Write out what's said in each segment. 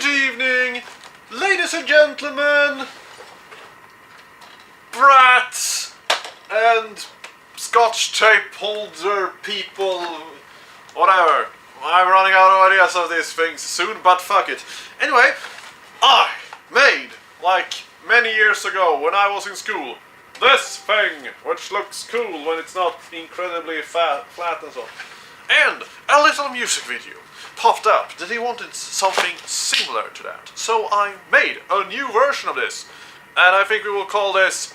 Good evening, ladies and gentlemen, brats, and scotch tape holder people, whatever. I'm running out of ideas of these things soon, but fuck it. Anyway, I made, like many years ago when I was in school, this thing, which looks cool when it's not incredibly flat and so on. And a little music video popped up that he wanted something similar to that. So I made a new version of this. And I think we will call this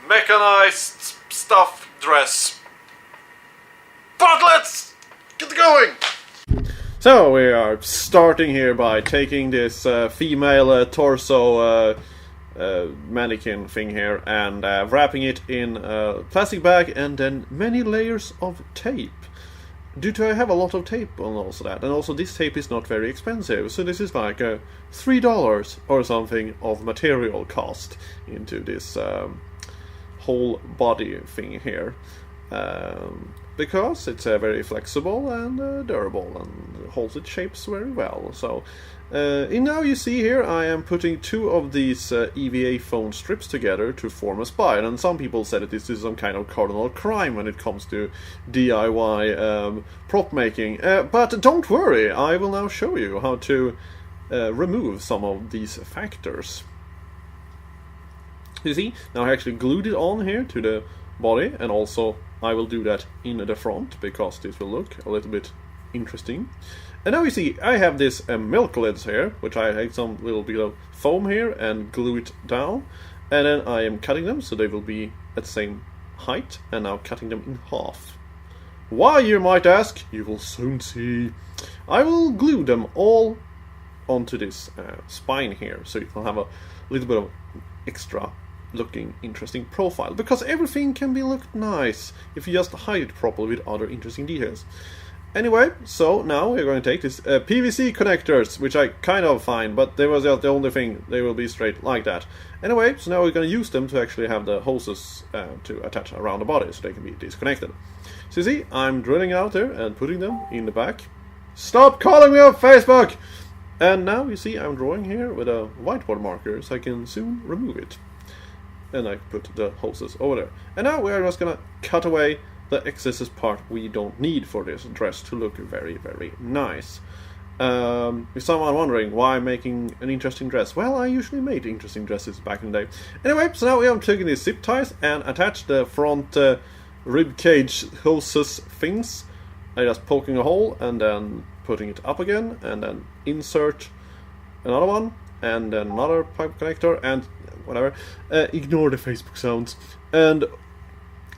mechanized stuff dress. But let's get going! So we are starting here by taking this female torso mannequin thing here and wrapping it in a plastic bag and then many layers of tape. Due to I have a lot of tape on also that, and also this tape is not very expensive, so this is like $3 or something of material cost into this whole body thing here. Because it's very flexible and durable and holds its shapes very well. So, now you see here I am putting two of these EVA foam strips together to form a spine, and some people said that this is some kind of cardinal crime when it comes to DIY prop making. But don't worry, I will now show you how to remove some of these factors. You see, now I actually glued it on here to the body, and also I will do that in the front because this will look a little bit interesting. And now you see I have this milk lids here, which I have some little bit of foam here and glue it down, and then I am cutting them so they will be at the same height, and now cutting them in half. Why, you might ask? You will soon see. I will glue them all onto this spine here, so it will have a little bit of extra looking interesting profile, because everything can be looked nice if you just hide it properly with other interesting details. Anyway, so now we're going to take this PVC connectors, which I kind of find, but they was the only thing, they will be straight like that. Anyway, so now we're going to use them to actually have the hoses to attach around the body so they can be disconnected. So you see, I'm drilling out there and putting them in the back. Stop calling me on Facebook! And now you see I'm drawing here with a whiteboard marker so I can soon remove it. And I put the hoses over there. And now we are just gonna cut away the excess part we don't need for this dress to look very, very nice. If someone wondering why I'm making an interesting dress, well, I usually made interesting dresses back in the day. Anyway, so now we have taken these zip ties and attached the front rib cage hoses things. I just poking a hole and then putting it up again, and then insert another one, and then another pipe connector, and whatever. Ignore the Facebook sounds. And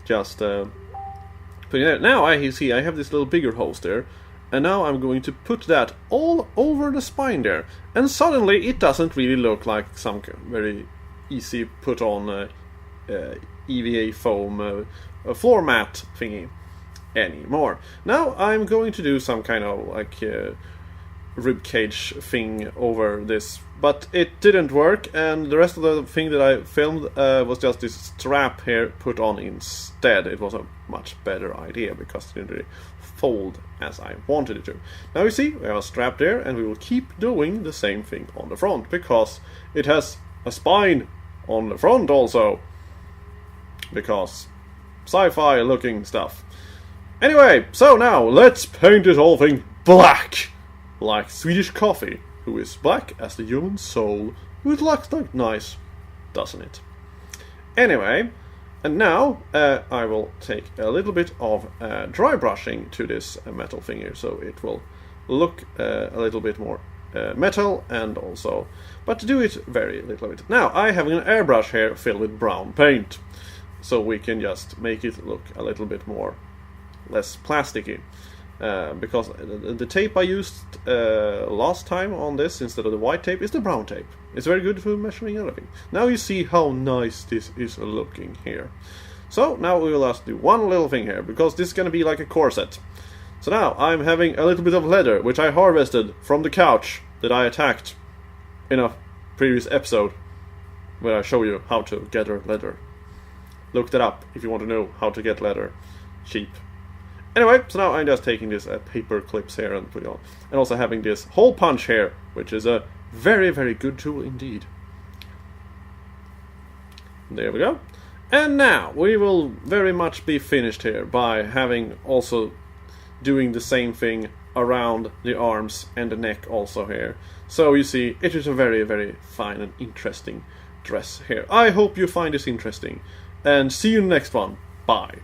just put it there. Now you see I have this little bigger hose there, and now I'm going to put that all over the spine there. And suddenly it doesn't really look like some very easy put on EVA foam floor mat thingy anymore. Now I'm going to do some kind of like rib cage thing over this, but it didn't work, and the rest of the thing that I filmed was just this strap here put on instead. It was a much better idea because it didn't really fold as I wanted it to. Now you see we have a strap there, and we will keep doing the same thing on the front because it has a spine on the front also, because sci-fi looking stuff. Anyway, so now let's paint this whole thing black, like Swedish coffee, who is black as the human soul, which looks like nice, doesn't it? Anyway, and now I will take a little bit of dry brushing to this metal thing here, so it will look a little bit more metal, and also, but to do it very little bit. Now I have an airbrush here filled with brown paint, so we can just make it look a little bit more less plasticky. Because the tape I used last time on this instead of the white tape is the brown tape. It's very good for measuring everything. Now you see how nice this is looking here. So now we will just do one little thing here, because this is going to be like a corset. So now I'm having a little bit of leather, which I harvested from the couch that I attacked in a previous episode where I show you how to gather leather. Look that up if you want to know how to get leather cheap. Anyway, so now I'm just taking this paper clips here and putting on. And also having this hole punch here, which is a very, very good tool indeed. There we go. And now we will very much be finished here by having also doing the same thing around the arms and the neck also here. So you see, it is a very, very fine and interesting dress here. I hope you find this interesting. And see you in the next one. Bye.